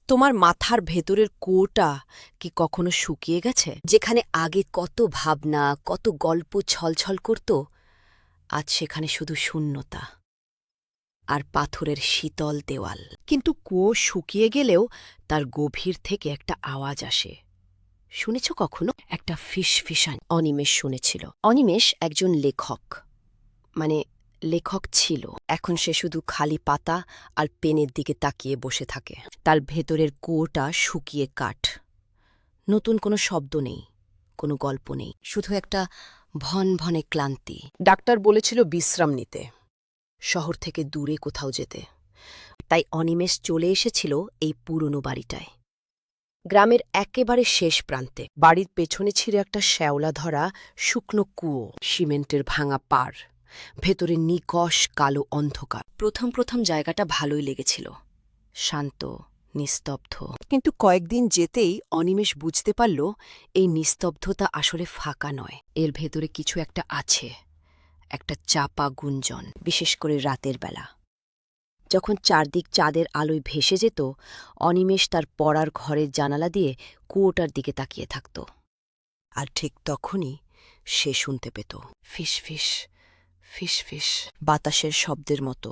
তোমার মাথার ভেতরের কুয়োটা কি কখনো শুকিয়ে গেছে? যেখানে আগে কত ভাবনা, কত গল্প ছলছল করত, আজ সেখানে শুধু শূন্যতা আর পাথরের শীতল দেওয়াল। কিন্তু কুয়ো শুকিয়ে গেলেও তার গভীর থেকে একটা আওয়াজ আসে। শুনেছ কখনো? একটা ফিসফিসানি। অনিমেষ শুনেছিল। অনিমেষ একজন লেখক, মানে লেখক ছিল। এখন সে শুধু খালি পাতা আর পেনের দিকে তাকিয়ে বসে থাকে। তার ভেতরের কুয়োটা শুকিয়ে কাঠ। নতুন কোনো শব্দ নেই, কোনো গল্প নেই, শুধু একটা ভনভনে ক্লান্তি। ডাক্তার বলেছিল বিশ্রাম নিতে, শহর থেকে দূরে কোথাও যেতে। তাই অনিমেষ চলে এসেছিল এই পুরনো বাড়িটায়, গ্রামের একেবারে শেষ প্রান্তে। বাড়ির পেছনে ছিল একটা শ্যাওলা ধরা শুকনো কুয়ো, সিমেন্টের ভাঙা পাড়, ভেতরে নিকষ কালো অন্ধকার। প্রথম জায়গাটা ভালোই লেগেছিল, শান্ত, নিস্তব্ধ। কিন্তু কয়েকদিন যেতেই অনিমেষ বুঝতে পারল এই নিস্তব্ধতা আসলে ফাঁকা নয়, এর ভেতরে কিছু একটা আছে, একটা চাপা গুঞ্জন, বিশেষ করে রাতের বেলা। যখন চারদিক চাঁদের আলোয় ভেসে যেত, অনিমেষ তার পড়ার ঘরের জানালা দিয়ে কুয়োটার দিকে তাকিয়ে থাকত। আর ঠিক তখনই সে শুনতে পেত ফিসফিস ফিসফিস, বাতাসের শব্দের মতো,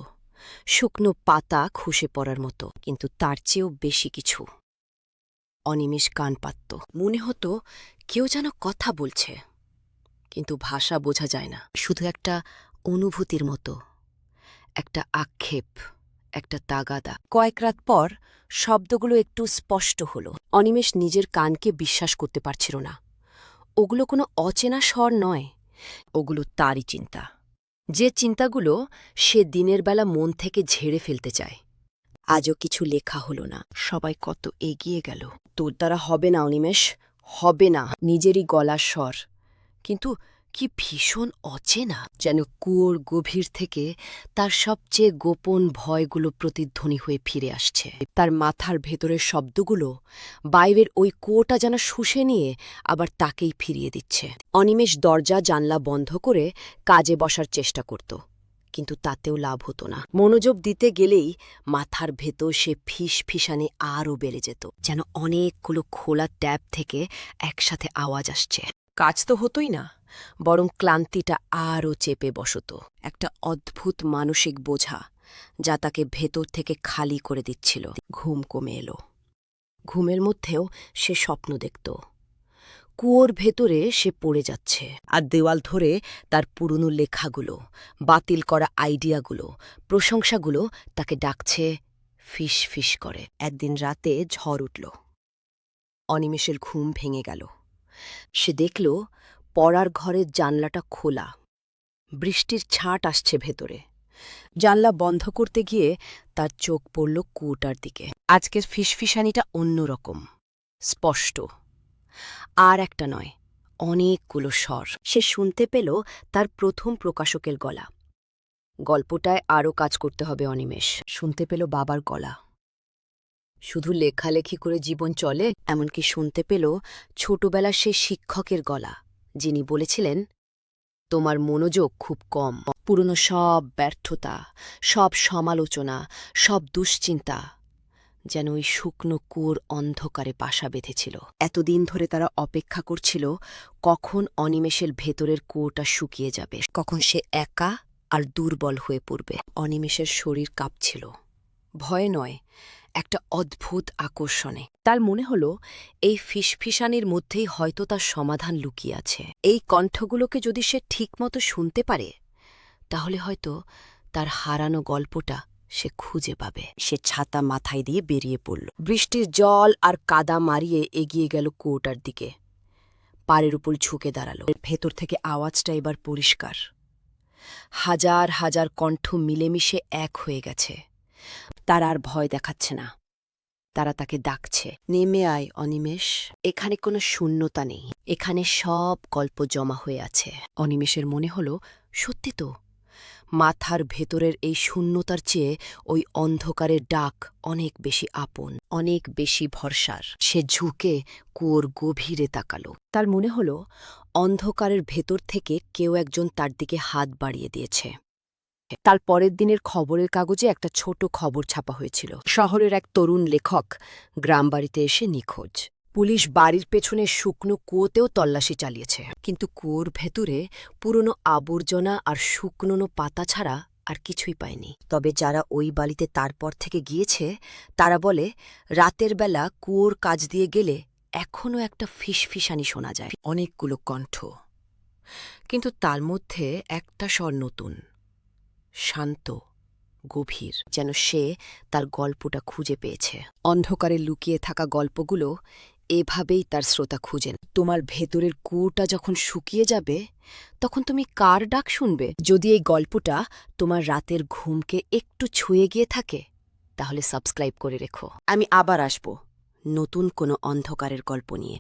শুকনো পাতা খসে পড়ার মতো, কিন্তু তার চেয়েও বেশি কিছু। অনিমেষ কান পাতত, মনে হতো কেউ যেন কথা বলছে, কিন্তু ভাষা বোঝা যায় না, শুধু একটা অনুভূতির মতো, একটা আক্ষেপ, একটা তাগাদা। কয়েক রাত পর শব্দগুলো একটু স্পষ্ট হল। অনিমেষ নিজের কানকে বিশ্বাস করতে পারছিল না। ওগুলো কোনো অচেনা স্বর নয়, ওগুলো তারই চিন্তা, যে চিন্তাগুলো সে দিনের বেলা মন থেকে ঝেড়ে ফেলতে চায়। আজও কিছু লেখা হলো না, সবাই কত এগিয়ে গেল। তোর দ্বারা হবে না অনিমেষ, হবে না। নিজেরই গলার স্বর, কিন্তু কি ভীষণ অচেনা, যেন কুয়োর গভীর থেকে তার সবচেয়ে গোপন ভয়গুলো প্রতিধ্বনি হয়ে ফিরে আসছে। তার মাথার ভেতরের শব্দগুলো বাইরের ওই কুয়োটা যেন শুষে নিয়ে আবার তাকেই ফিরিয়ে দিচ্ছে। অনিমেষ দরজা জানলা বন্ধ করে কাজে বসার চেষ্টা করত, কিন্তু তাতেও লাভ হতো না। মনোযোগ দিতে গেলেই মাথার ভেতর সে ফিসফিসানি আরও বেড়ে যেত, যেন অনেকগুলো খোলা ট্যাপ থেকে একসাথে আওয়াজ আসছে। কাজ তো হতোই না, বরং ক্লান্তিটা আরও চেপে বসত, একটা অদ্ভুত মানসিক বোঝা যা তাকে ভেতর থেকে খালি করে দিচ্ছিল। ঘুম কমে এলো। ঘুমের মধ্যেও সে স্বপ্ন দেখত, কুয়োর ভেতরে সে পড়ে যাচ্ছে, আর দেওয়াল ধরে তার পুরনো লেখাগুলো, বাতিল করা আইডিয়াগুলো, প্রশংসাগুলো তাকে ডাকছে, ফিস ফিস করে। একদিন রাতে ঝড় উঠল। অনিমেষের ঘুম ভেঙে গেল। সে দেখল পড়ার ঘরের জানলাটা খোলা, বৃষ্টির ছাঁট আসছে ভেতরে। জানলা বন্ধ করতে গিয়ে তার চোখ পড়ল কুয়োটার দিকে। আজকের ফিসফিসানিটা অন্যরকম, স্পষ্ট, আর একটা নয়, অনেকগুলো স্বর। সে শুনতে পেল তার প্রথম প্রকাশকের গলা। গল্পটায় আরও কাজ করতে হবে অনিমেষ। শুনতে পেল বাবার গলা, শুধু লেখালেখি করে জীবন চলে, এমনকি শুনতে পেল ছোটবেলার সে শিক্ষকের গলা, যিনি বলেছিলেন, তোমার মনোযোগ খুব কম। পুরনো সব ব্যর্থতা, সব সমালোচনা, সব দুশ্চিন্তা যেন ওই শুকনো কুয়োর অন্ধকারে বাসা বেঁধেছিল। এতদিন ধরে তারা অপেক্ষা করছিল কখন অনিমেষের ভেতরের কুয়োটা শুকিয়ে যাবে, কখন সে একা আর দুর্বল হয়ে পড়বে। অনিমেষের শরীর কাঁপছিল, ভয় নয়, একটা অদ্ভুত আকর্ষণে। তার মনে হল এই ফিসফিসানির মধ্যেই হয়তো তার সমাধান লুকিয়ে আছে। এই কণ্ঠগুলোকে যদি সে ঠিকমতো শুনতে পারে, তাহলে হয়তো তার হারানো গল্পটা সে খুঁজে পাবে। সে ছাতা মাথায় দিয়ে বেরিয়ে পড়ল। বৃষ্টির জল আর কাদা মারিয়ে এগিয়ে গেল কুয়োটার দিকে। পাড়ের উপর ঝুঁকে দাঁড়াল। ভেতর থেকে আওয়াজটা এবার পরিষ্কার। হাজার হাজার কণ্ঠ মিলেমিশে এক হয়ে গেছে। তার আর ভয় দেখাচ্ছে না, তারা তাকে ডাকছে, নেমে আয় অনিমেষ। এখানে কোনো শূন্যতা নেই, এখানে সব গল্প জমা হয়ে আছে। অনিমেষের মনে হল, সত্যি তো, মাথার ভেতরের এই শূন্যতার চেয়ে ওই অন্ধকারের ডাক অনেক বেশি আপন, অনেক বেশি ভরসার। সে ঝুঁকে কুয়োর গভীরে তাকাল। তার মনে হল অন্ধকারের ভেতর থেকে কেউ একজন তার দিকে হাত বাড়িয়ে দিয়েছে। তার পরের দিনের খবরের কাগজে একটা ছোট খবর ছাপা হয়েছিল। শহরের এক তরুণ লেখক গ্রামবাড়িতে এসে নিখোঁজ। পুলিশ বাড়ির পেছনে শুকনো কুয়োতেও তল্লাশি চালিয়েছে, কিন্তু কুয়োর ভেতরে পুরনো আবর্জনা আর শুকনো পাতা ছাড়া আর কিছুই পায়নি। তবে যারা ওই বাড়িতে তারপর থেকে গিয়েছে তারা বলে রাতের বেলা কুয়োর কাছ দিয়ে গেলে এখনও একটা ফিসফিসানি শোনা যায়, অনেকগুলো কণ্ঠ, কিন্তু তার মধ্যে একটা স্বর নতুন, শান্ত, গভীর, যেন সে তার গল্পটা খুঁজে পেয়েছে। অন্ধকারে লুকিয়ে থাকা গল্পগুলো এভাবেই তার শ্রোতা খুঁজেন। তোমার ভেতরের কুয়োটা যখন শুকিয়ে যাবে তখন তুমি কার ডাক শুনবে? যদি এই গল্পটা তোমার রাতের ঘুমকে একটু ছুঁয়ে গিয়ে থাকে তাহলে সাবস্ক্রাইব করে রেখো। আমি আবার আসব নতুন কোনো অন্ধকারের গল্প নিয়ে।